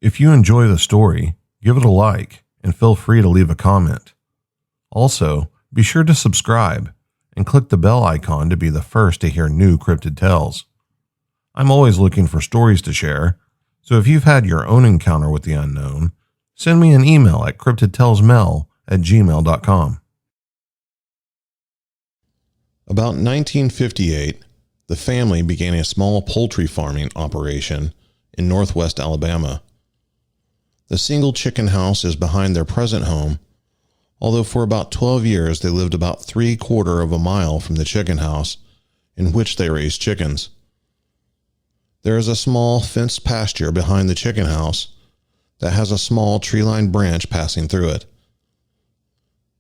If you enjoy the story, give it a like and feel free to leave a comment. Also, be sure to subscribe and click the bell icon to be the first to hear new cryptid tales. I'm always looking for stories to share, so if you've had your own encounter with the unknown, send me an email at cryptidtalesmel@gmail.com. About 1958, the family began a small poultry farming operation in northwest Alabama. The single chicken house is behind their present home, although for about 12 years they lived about 3/4 of a mile from the chicken house in which they raised chickens. There is a small fenced pasture behind the chicken house that has a small tree-lined branch passing through it.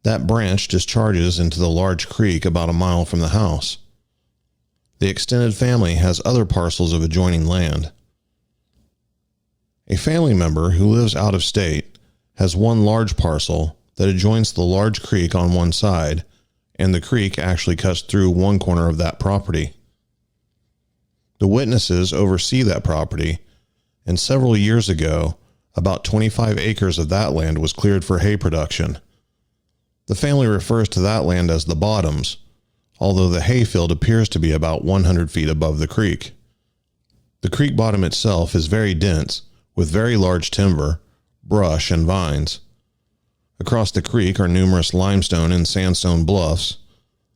That branch discharges into the large creek about a mile from the house. The extended family has other parcels of adjoining land. A family member who lives out of state has one large parcel that adjoins the large creek on one side, and the creek actually cuts through one corner of that property. The witnesses oversee that property, and several years ago, about 25 acres of that land was cleared for hay production. The family refers to that land as the bottoms, although the hayfield appears to be about 100 feet above the creek. The creek bottom itself is very dense, with very large timber, brush, and vines. Across the creek are numerous limestone and sandstone bluffs,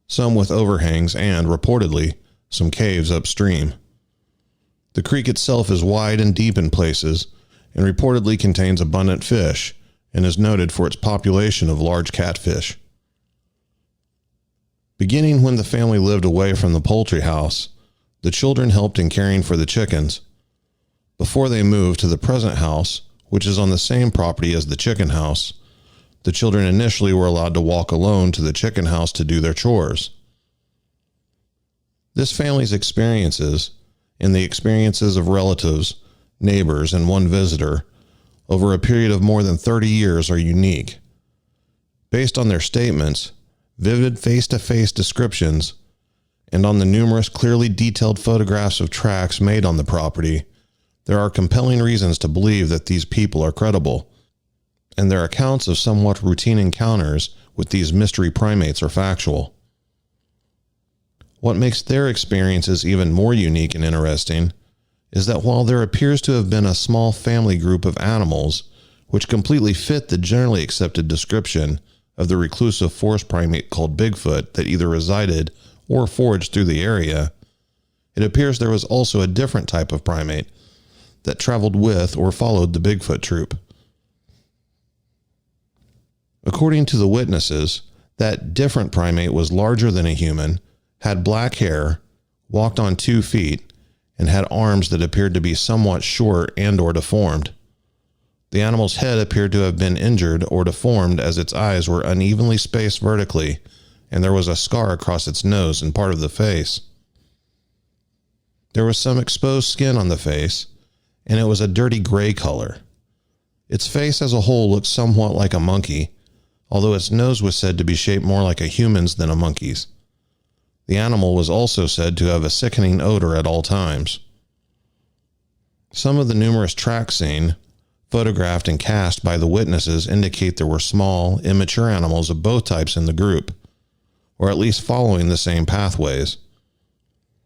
some with overhangs and, reportedly, some caves upstream. The creek itself is wide and deep in places, and reportedly contains abundant fish, and is noted for its population of large catfish. Beginning when the family lived away from the poultry house, the children helped in caring for the chickens. Before they moved to the present house, which is on the same property as the chicken house, the children initially were allowed to walk alone to the chicken house to do their chores. This family's experiences, and the experiences of relatives, neighbors, and one visitor, over a period of more than 30 years are unique. Based on their statements, vivid face-to-face descriptions, and on the numerous clearly detailed photographs of tracks made on the property, there are compelling reasons to believe that these people are credible, and their accounts of somewhat routine encounters with these mystery primates are factual. What makes their experiences even more unique and interesting is that while there appears to have been a small family group of animals which completely fit the generally accepted description of the reclusive forest primate called Bigfoot that either resided or foraged through the area, it appears there was also a different type of primate that traveled with or followed the Bigfoot troop. According to the witnesses, that different primate was larger than a human, had black hair, walked on 2 feet, and had arms that appeared to be somewhat short and or deformed. The animal's head appeared to have been injured or deformed as its eyes were unevenly spaced vertically, and there was a scar across its nose and part of the face. There was some exposed skin on the face, and it was a dirty gray color. Its face as a whole looked somewhat like a monkey, although its nose was said to be shaped more like a human's than a monkey's. The animal was also said to have a sickening odor at all times. Some of the numerous tracks seen, photographed and cast by the witnesses indicate there were small, immature animals of both types in the group, or at least following the same pathways.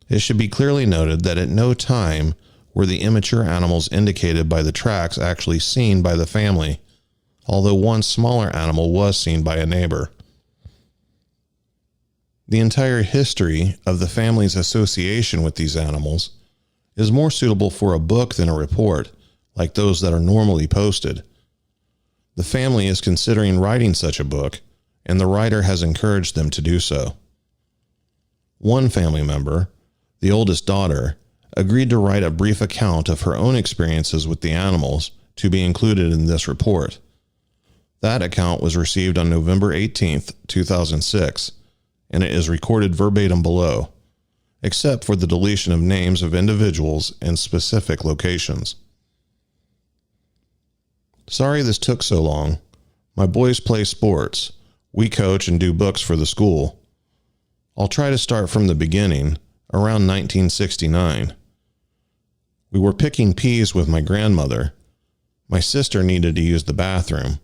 It should be clearly noted that at no time were the immature animals indicated by the tracks actually seen by the family, although one smaller animal was seen by a neighbor. The entire history of the family's association with these animals is more suitable for a book than a report, like those that are normally posted. The family is considering writing such a book, and the writer has encouraged them to do so. One family member, the oldest daughter, agreed to write a brief account of her own experiences with the animals to be included in this report. That account was received on November 18th, 2006, and it is recorded verbatim below, except for the deletion of names of individuals and specific locations. Sorry this took so long. My boys play sports. We coach and do books for the school. I'll try to start from the beginning, around 1969. We were picking peas with my grandmother. My sister needed to use the bathroom.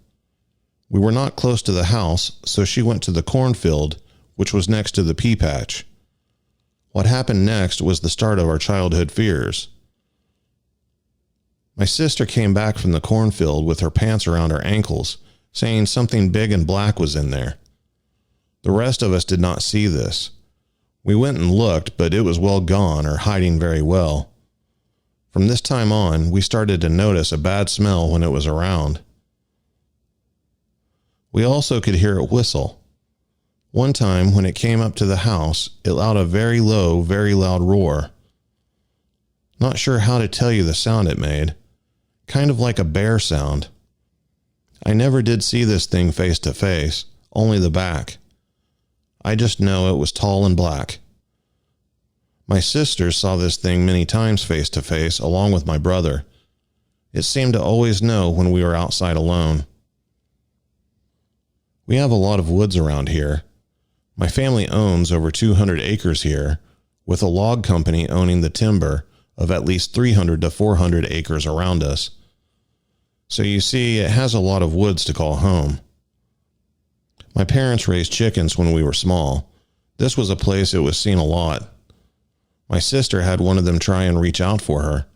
We were not close to the house, so she went to the cornfield, which was next to the pea patch. What happened next was the start of our childhood fears. My sister came back from the cornfield with her pants around her ankles, saying something big and black was in there. The rest of us did not see this. We went and looked, but it was well gone or hiding very well. From this time on, we started to notice a bad smell when it was around. We also could hear it whistle. One time, when it came up to the house, it let out a very low, very loud roar. Not sure how to tell you the sound it made. Kind of like a bear sound. I never did see this thing face to face, only the back. I just know it was tall and black. My sisters saw this thing many times face to face, along with my brother. It seemed to always know when we were outside alone. We have a lot of woods around here. My family owns over 200 acres here, with a log company owning the timber of at least 300 to 400 acres around us. So you see, it has a lot of woods to call home. My parents raised chickens when we were small. This was a place it was seen a lot. My sister had one of them try and reach out for her.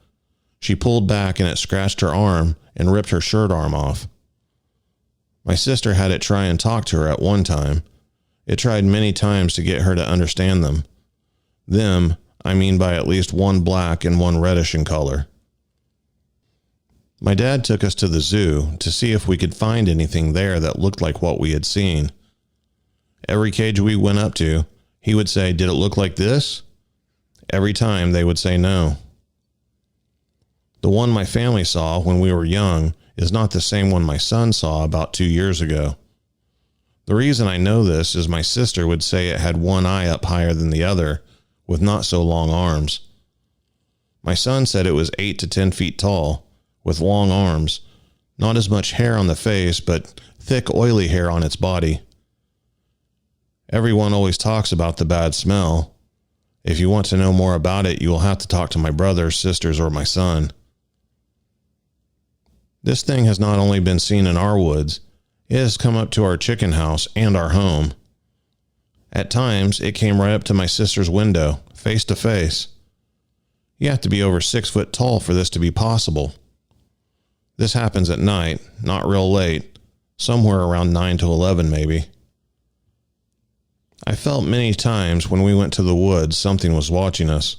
She pulled back and it scratched her arm and ripped her shirt arm off. My sister had it try and talk to her at one time. It tried many times to get her to understand them. Them, I mean by at least one black and one reddish in color. My dad took us to the zoo to see if we could find anything there that looked like what we had seen. Every cage we went up to, he would say, "Did it look like this?" Every time they would say no. The one my family saw when we were young is not the same one my son saw about 2 years ago. The reason I know this is my sister would say it had one eye up higher than the other, with not so long arms. My son said it was 8 to 10 feet tall, with long arms, not as much hair on the face, but thick, oily hair on its body. Everyone always talks about the bad smell. If you want to know more about it, you will have to talk to my brothers, sisters, or my son. This thing has not only been seen in our woods, it has come up to our chicken house and our home. At times, it came right up to my sister's window, face to face. You have to be over 6 foot tall for this to be possible. This happens at night, not real late, somewhere around 9 to 11 maybe. I felt many times when we went to the woods something was watching us.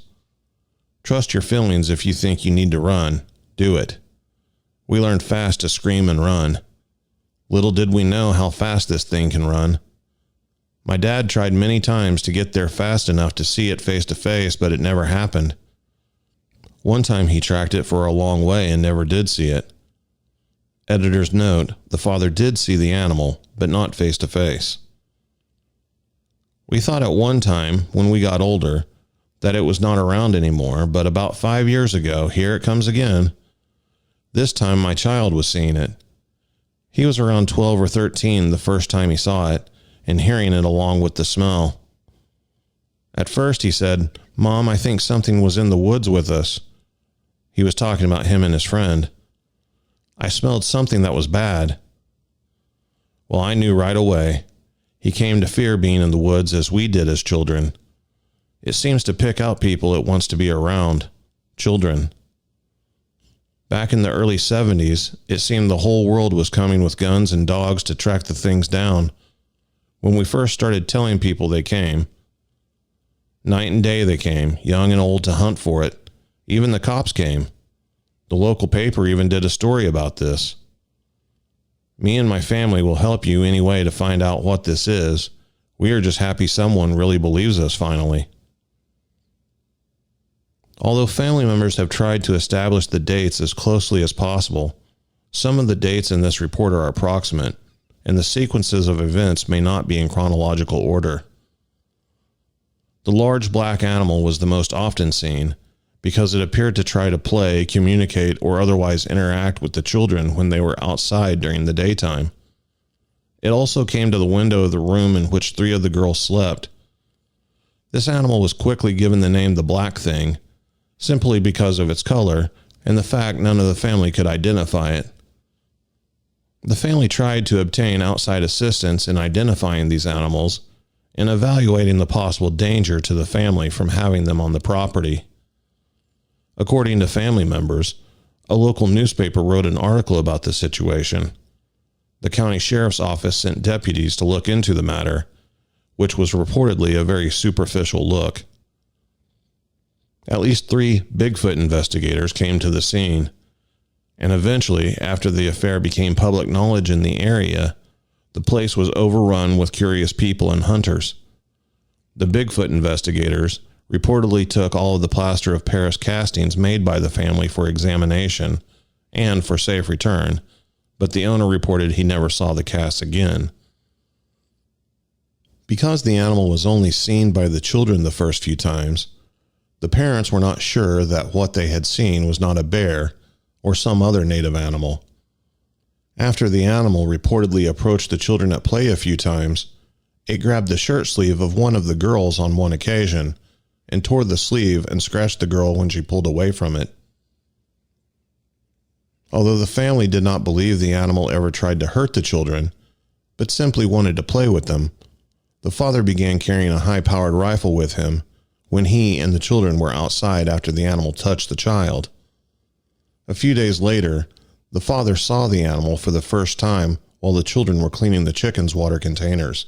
Trust your feelings. If you think you need to run, do it. We learned fast to scream and run. Little did we know how fast this thing can run. My dad tried many times to get there fast enough to see it face to face, but it never happened. One time he tracked it for a long way and never did see it. Editor's note, the father did see the animal, but not face to face. We thought at one time, when we got older, that it was not around anymore, but about 5 years ago, here it comes again. This time my child was seeing it. He was around 12 or 13 the first time he saw it, and hearing it along with the smell. At first he said, "Mom, I think something was in the woods with us." He was talking about him and his friend. "I smelled something that was bad." Well, I knew right away. He came to fear being in the woods as we did as children. It seems to pick out people it wants to be around, children. Back in the early 70s, it seemed the whole world was coming with guns and dogs to track the things down. When we first started telling people they came. Night and day they came, young and old, to hunt for it. Even the cops came. The local paper even did a story about this. Me and my family will help you any way to find out what this is. We are just happy someone really believes us finally. Although family members have tried to establish the dates as closely as possible, some of the dates in this report are approximate, and the sequences of events may not be in chronological order. The large black animal was the most often seen because it appeared to try to play, communicate, or otherwise interact with the children when they were outside during the daytime. It also came to the window of the room in which 3 of the girls slept. This animal was quickly given the name the Black Thing, simply because of its color and the fact none of the family could identify it, The family tried to obtain outside assistance in identifying these animals and evaluating the possible danger to the family from having them on the property. According to family members, a local newspaper wrote an article about the situation. The county sheriff's office sent deputies to look into the matter, which was reportedly a very superficial look. At least 3 Bigfoot investigators came to the scene, and eventually, after the affair became public knowledge in the area, the place was overrun with curious people and hunters. The Bigfoot investigators reportedly took all of the plaster of Paris castings made by the family for examination and for safe return, but the owner reported he never saw the casts again. Because the animal was only seen by the children the first few times, the parents were not sure that what they had seen was not a bear or some other native animal. After the animal reportedly approached the children at play a few times, it grabbed the shirt sleeve of one of the girls on one occasion and tore the sleeve and scratched the girl when she pulled away from it. Although the family did not believe the animal ever tried to hurt the children, but simply wanted to play with them, the father began carrying a high-powered rifle with him when he and the children were outside after the animal touched the child. A few days later, the father saw the animal for the first time while the children were cleaning the chickens' water containers.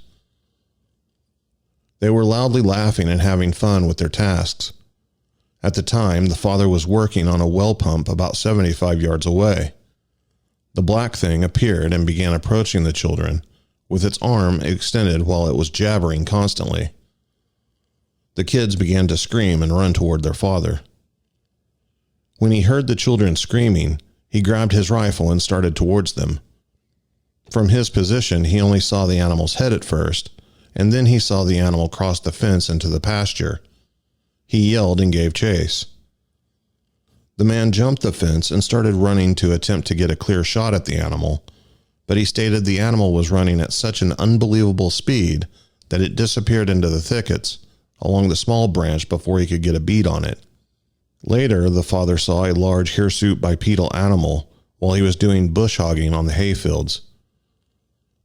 They were loudly laughing and having fun with their tasks. At the time, the father was working on a well pump about 75 yards away. The black thing appeared and began approaching the children, with its arm extended while it was jabbering constantly. The kids began to scream and run toward their father. When he heard the children screaming, he grabbed his rifle and started towards them. From his position, he only saw the animal's head at first, and then he saw the animal cross the fence into the pasture. He yelled and gave chase. The man jumped the fence and started running to attempt to get a clear shot at the animal, but he stated the animal was running at such an unbelievable speed that it disappeared into the thickets along the small branch before he could get a bead on it. Later, the father saw a large hirsute bipedal animal while he was doing bush hogging on the hayfields.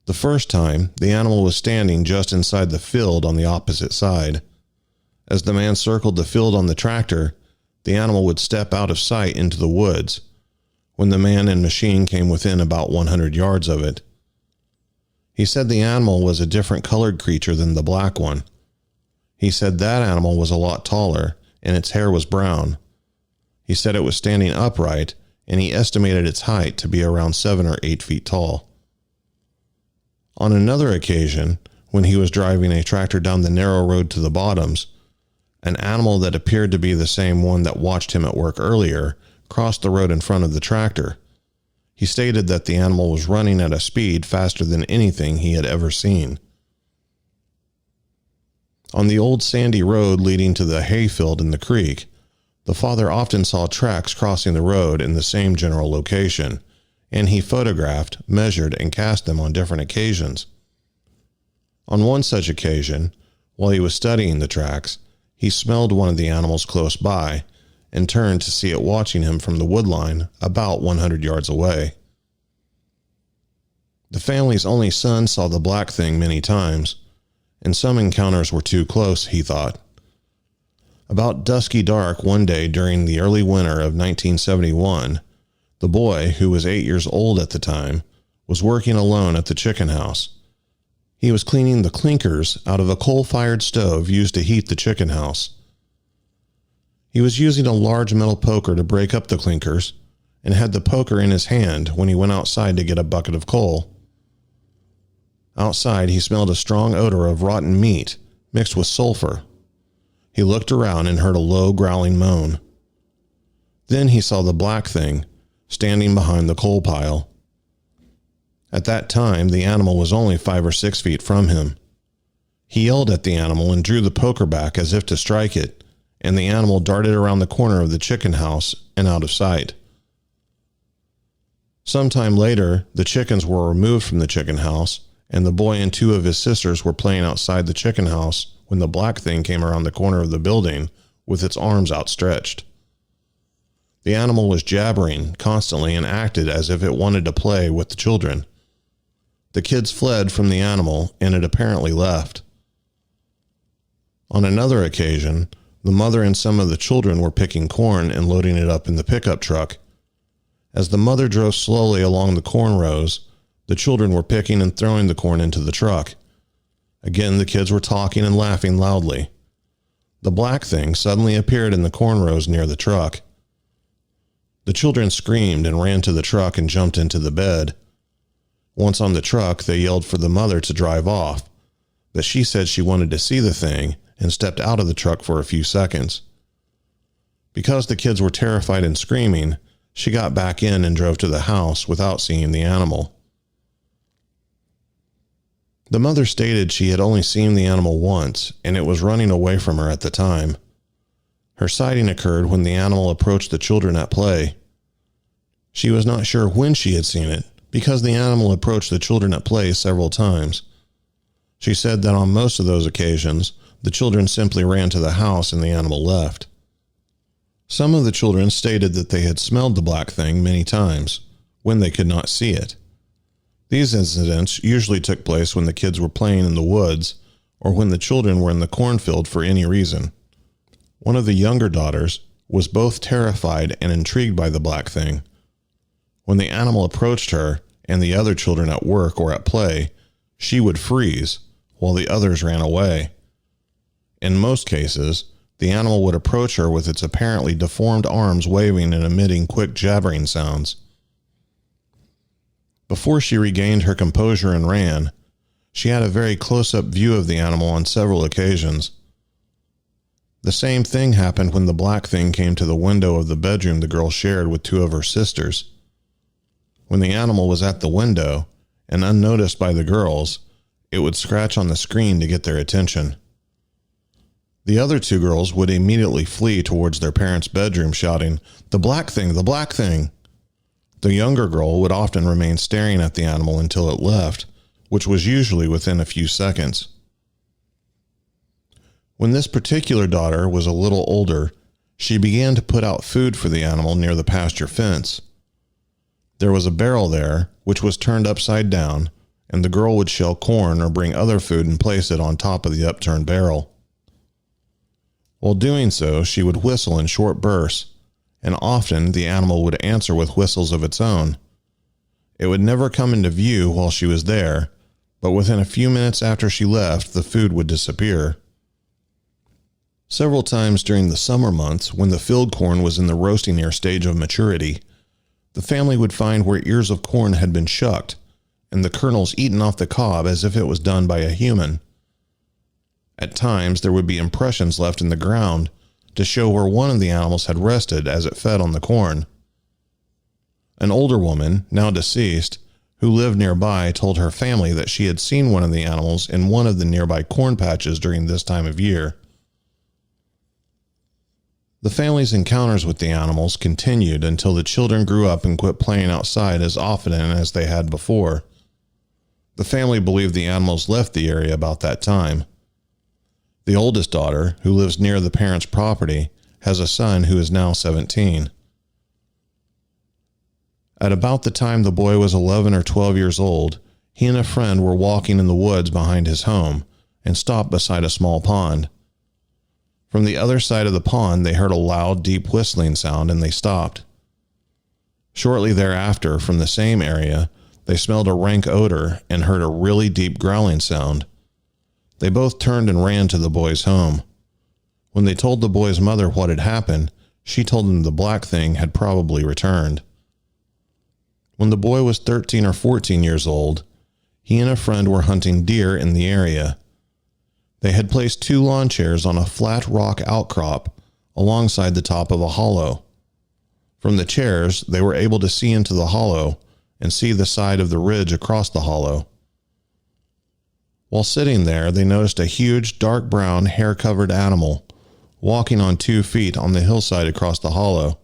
The first time, the animal was standing just inside the field on the opposite side. As the man circled the field on the tractor, the animal would step out of sight into the woods when the man and machine came within about 100 yards of it. He said the animal was a different colored creature than the black one. He said that animal was a lot taller and its hair was brown. He said it was standing upright and he estimated its height to be around 7 or 8 feet tall. On another occasion, when he was driving a tractor down the narrow road to the bottoms, an animal that appeared to be the same one that watched him at work earlier crossed the road in front of the tractor. He stated that the animal was running at a speed faster than anything he had ever seen. On the old sandy road leading to the hayfield in the creek, the father often saw tracks crossing the road in the same general location, and he photographed, measured, and cast them on different occasions. On one such occasion, while he was studying the tracks, he smelled one of the animals close by and turned to see it watching him from the woodline about 100 yards away. The family's only son saw the black thing many times, and some encounters were too close, he thought. About dusky dark one day during the early winter of 1971, the boy, who was 8 years old at the time, was working alone at the chicken house. He was cleaning the clinkers out of a coal-fired stove used to heat the chicken house. He was using a large metal poker to break up the clinkers and had the poker in his hand when he went outside to get a bucket of coal. Outside, he smelled a strong odor of rotten meat mixed with sulfur. He looked around and heard a low growling moan. Then he saw the black thing standing behind the coal pile. At that time, the animal was only 5 or 6 feet from him. He yelled at the animal and drew the poker back as if to strike it, and the animal darted around the corner of the chicken house and out of sight. Sometime later, the chickens were removed from the chicken house, and the boy and 2 of his sisters were playing outside the chicken house when the black thing came around the corner of the building with its arms outstretched. The animal was jabbering constantly and acted as if it wanted to play with the children, The kids fled from the animal and it apparently left. On another occasion, the mother and some of the children were picking corn and loading it up in the pickup truck. As the mother drove slowly along the corn rows, the children were picking and throwing the corn into the truck. Again, the kids were talking and laughing loudly. The black thing suddenly appeared in the corn rows near the truck. The children screamed and ran to the truck and jumped into the bed. Once on the truck, they yelled for the mother to drive off, but she said she wanted to see the thing and stepped out of the truck for a few seconds. Because the kids were terrified and screaming, she got back in and drove to the house without seeing the animal. The mother stated she had only seen the animal once, and it was running away from her at the time. Her sighting occurred when the animal approached the children at play. She was not sure when she had seen it, because the animal approached the children at play several times. She said that on most of those occasions, the children simply ran to the house and the animal left. Some of the children stated that they had smelled the black thing many times, when they could not see it. These incidents usually took place when the kids were playing in the woods, or when the children were in the cornfield for any reason. One of the younger daughters was both terrified and intrigued by the black thing. When the animal approached her and the other children at work or at play, she would freeze while the others ran away. In most cases, the animal would approach her with its apparently deformed arms waving and emitting quick jabbering sounds. Before she regained her composure and ran, she had a very close-up view of the animal on several occasions. The same thing happened when the black thing came to the window of the bedroom the girl shared with two of her sisters. When the animal was at the window, and unnoticed by the girls, it would scratch on the screen to get their attention. The other two girls would immediately flee towards their parents' bedroom shouting, "The black thing! The black thing!" The younger girl would often remain staring at the animal until it left, which was usually within a few seconds. When this particular daughter was a little older, she began to put out food for the animal near the pasture fence. There was a barrel there, which was turned upside down, and the girl would shell corn or bring other food and place it on top of the upturned barrel. While doing so, she would whistle in short bursts, and often the animal would answer with whistles of its own. It would never come into view while she was there, but within a few minutes after she left, the food would disappear. Several times during the summer months, when the field corn was in the roasting ear stage of maturity, the family would find where ears of corn had been shucked, and the kernels eaten off the cob as if it was done by a human. At times, there would be impressions left in the ground to show where one of the animals had rested as it fed on the corn. An older woman, now deceased, who lived nearby told her family that she had seen one of the animals in one of the nearby corn patches during this time of year. The family's encounters with the animals continued until the children grew up and quit playing outside as often as they had before. The family believed the animals left the area about that time. The oldest daughter, who lives near the parents' property, has a son who is now 17. At about the time the boy was 11 or 12 years old, he and a friend were walking in the woods behind his home and stopped beside a small pond. From the other side of the pond, they heard a loud, deep whistling sound and they stopped. Shortly thereafter, from the same area, they smelled a rank odor and heard a really deep growling sound. They both turned and ran to the boy's home. When they told the boy's mother what had happened, she told them the black thing had probably returned. When the boy was 13 or 14 years old, he and a friend were hunting deer in the area. They had placed 2 lawn chairs on a flat rock outcrop alongside the top of a hollow. From the chairs, they were able to see into the hollow and see the side of the ridge across the hollow. While sitting there, they noticed a huge, dark brown, hair-covered animal walking on 2 feet on the hillside across the hollow.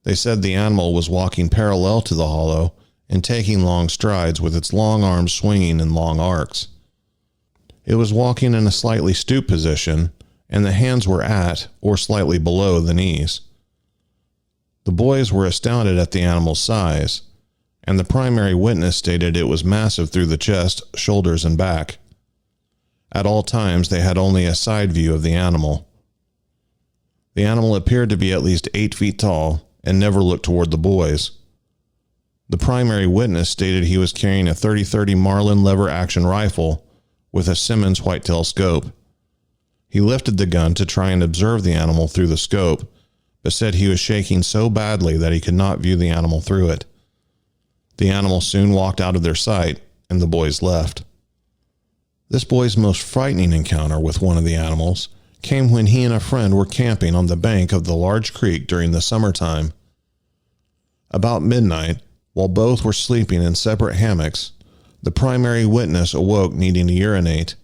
They said the animal was walking parallel to the hollow and taking long strides with its long arms swinging in long arcs. It was walking in a slightly stooped position, and the hands were at or slightly below the knees. The boys were astounded at the animal's size, and the primary witness stated it was massive through the chest, shoulders, and back. At all times, they had only a side view of the animal. The animal appeared to be at least 8 feet tall and never looked toward the boys. The primary witness stated he was carrying a .30-30 Marlin lever-action rifle with a Simmons whitetail scope. He lifted the gun to try and observe the animal through the scope, but said he was shaking so badly that he could not view the animal through it. The animal soon walked out of their sight, and the boys left. This boy's most frightening encounter with one of the animals came when he and a friend were camping on the bank of the large creek during the summertime. About midnight, while both were sleeping in separate hammocks, the primary witness awoke needing to urinate.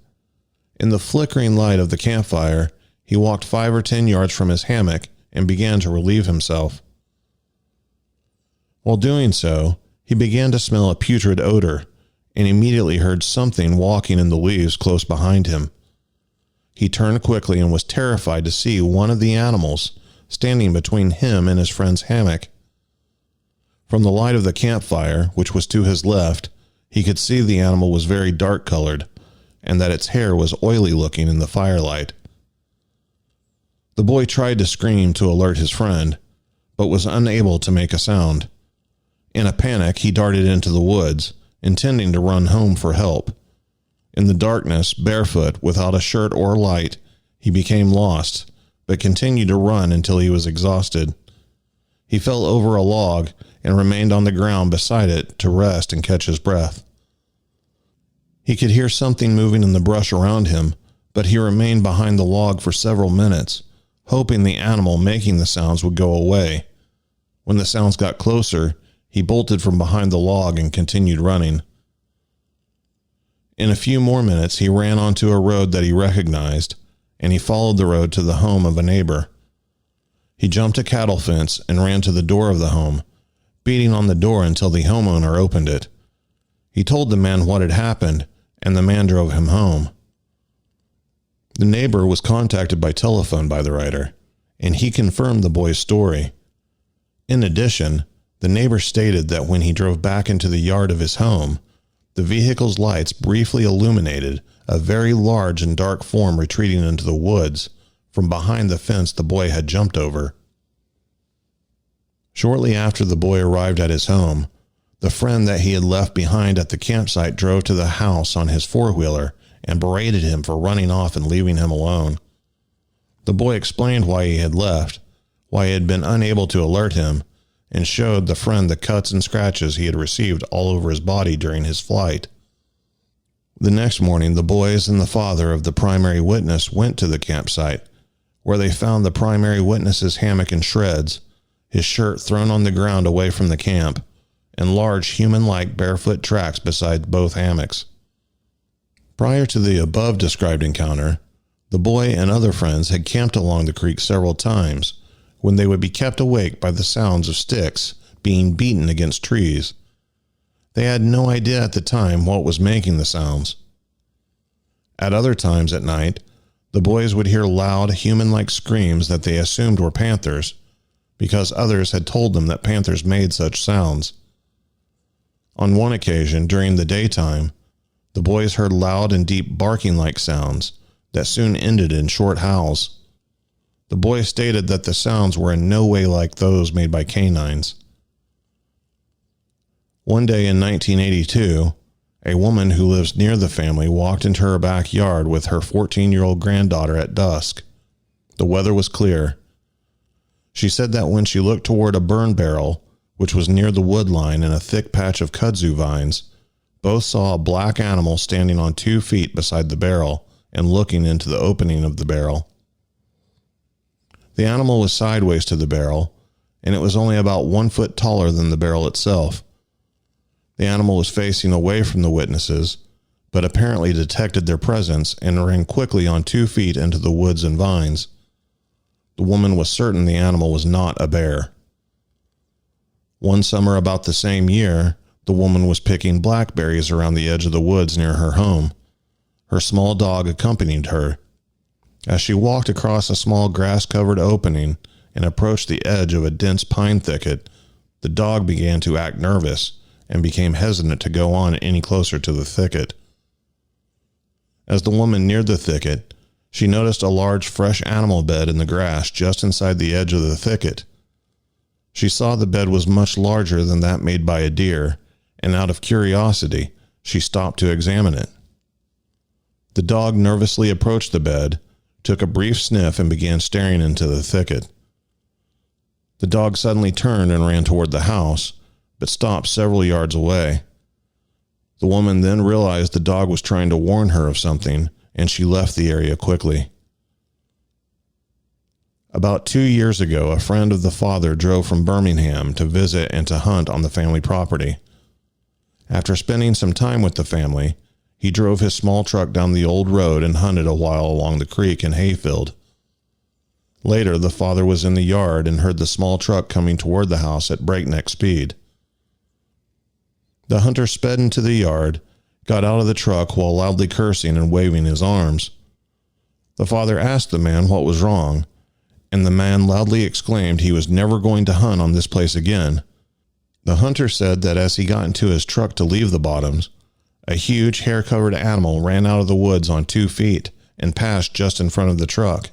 In the flickering light of the campfire, he walked 5 or 10 yards from his hammock and began to relieve himself. While doing so, he began to smell a putrid odor and immediately heard something walking in the leaves close behind him. He turned quickly and was terrified to see one of the animals standing between him and his friend's hammock. From the light of the campfire, which was to his left, he could see the animal was very dark-colored and that its hair was oily-looking in the firelight. The boy tried to scream to alert his friend, but was unable to make a sound. In a panic, he darted into the woods, intending to run home for help. In the darkness, barefoot, without a shirt or light, he became lost, but continued to run until he was exhausted. He fell over a log and remained on the ground beside it to rest and catch his breath. He could hear something moving in the brush around him, but he remained behind the log for several minutes, hoping the animal making the sounds would go away. When the sounds got closer, he bolted from behind the log and continued running. In a few more minutes, he ran onto a road that he recognized, and he followed the road to the home of a neighbor. He jumped a cattle fence and ran to the door of the home, beating on the door until the homeowner opened it. He told the man what had happened, and the man drove him home. The neighbor was contacted by telephone by the writer, and he confirmed the boy's story. In addition, the neighbor stated that when he drove back into the yard of his home, the vehicle's lights briefly illuminated a very large and dark form retreating into the woods from behind the fence the boy had jumped over. Shortly after the boy arrived at his home, the friend that he had left behind at the campsite drove to the house on his four-wheeler and berated him for running off and leaving him alone. The boy explained why he had left, why he had been unable to alert him, and showed the friend the cuts and scratches he had received all over his body during his flight. The next morning, the boys and the father of the primary witness went to the campsite, where they found the primary witness's hammock in shreds, his shirt thrown on the ground away from the camp, and large human-like barefoot tracks beside both hammocks. Prior to the above-described encounter, the boy and other friends had camped along the creek several times when they would be kept awake by the sounds of sticks being beaten against trees. They had no idea at the time what was making the sounds. At other times at night, the boys would hear loud, human-like screams that they assumed were panthers, because others had told them that panthers made such sounds. On one occasion, during the daytime, the boys heard loud and deep barking-like sounds that soon ended in short howls. The boys stated that the sounds were in no way like those made by canines. One day in 1982, a woman who lives near the family walked into her backyard with her 14-year-old granddaughter at dusk. The weather was clear. She said that when she looked toward a burn barrel, which was near the wood line in a thick patch of kudzu vines, both saw a black animal standing on 2 feet beside the barrel and looking into the opening of the barrel. The animal was sideways to the barrel, and it was only about 1 foot taller than the barrel itself. The animal was facing away from the witnesses, but apparently detected their presence and ran quickly on 2 feet into the woods and vines. The woman was certain the animal was not a bear. One summer about the same year, the woman was picking blackberries around the edge of the woods near her home. Her small dog accompanied her. As she walked across a small grass-covered opening and approached the edge of a dense pine thicket, the dog began to act nervous and became hesitant to go on any closer to the thicket. As the woman neared the thicket, she noticed a large fresh animal bed in the grass just inside the edge of the thicket. She saw the bed was much larger than that made by a deer, and out of curiosity, she stopped to examine it. The dog nervously approached the bed, took a brief sniff, and began staring into the thicket. The dog suddenly turned and ran toward the house, but stopped several yards away. The woman then realized the dog was trying to warn her of something, and she left the area quickly. About 2 years ago, a friend of the father drove from Birmingham to visit and to hunt on the family property. After spending some time with the family, he drove his small truck down the old road and hunted a while along the creek and hayfield. Later, the father was in the yard and heard the small truck coming toward the house at breakneck speed. The hunter sped into the yard, got out of the truck while loudly cursing and waving his arms. The father asked the man what was wrong, and the man loudly exclaimed he was never going to hunt on this place again. The hunter said that as he got into his truck to leave the bottoms, a huge hair-covered animal ran out of the woods on 2 feet and passed just in front of the truck.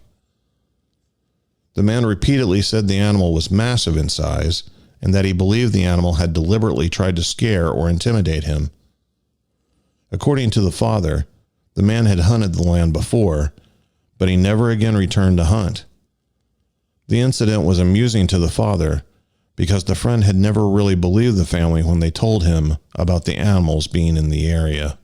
The man repeatedly said the animal was massive in size and that he believed the animal had deliberately tried to scare or intimidate him. According to the father, the man had hunted the land before, but he never again returned to hunt. The incident was amusing to the father because the friend had never really believed the family when they told him about the animals being in the area.